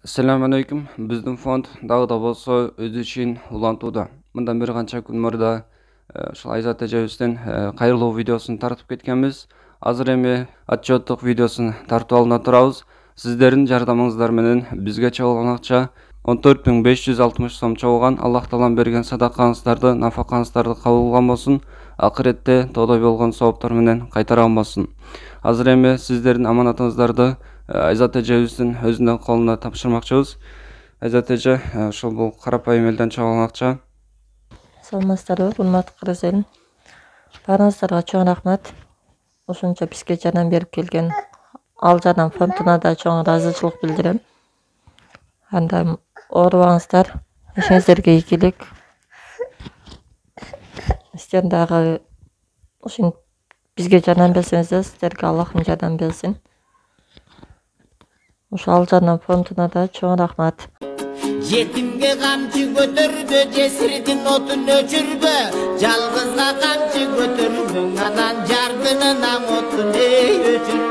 Assalamu alaikum. Bizning fond dağda bolsa özü için ulantуда. Bundan bir qancha kun murda şu Ayzat Tejavizden qayırlıq videosunu tartып ketkenmiz. Hazır emi atçotluk videosunu tartып alına turabız. Sizlerin jardamыңыздар менен bizge чогулган акча 14.560 сом чогулган. Аллах Таалам берген садакаңыздарды, нафакаңыздарды кабыл кылган болсун. Акыретте тоодой болгон сооптор менен кайтарган болсун. Азыр эми сиздердин аманатыңыздарды Ayzat Tejaviz'in özünden koluna tapşırmakçıyız. Ayzat Teja, şu bu karapayım elden çağılan akça. Саламатсыздарбы, урматтуу кыргыз эл. Баарыңыздарга чоң рахмат. Ошончо бизге жардам берип келген ал жардам фондуна да чоң ыраазычылык билдирем. Анда оорубаңыздар, ишиңиздерге ийгилик. Сиздер дагы ушинтип бизге жардам берсеңиздер, сиздерге Аллахым жардам берсин. Ошол жардам фондуна да чоң рахмат. Yetimge kamçı götürdü, cesiritin otun öçürdü. Жалгызга камчы көтөрбөң, анан жардынынан отун öçürdü.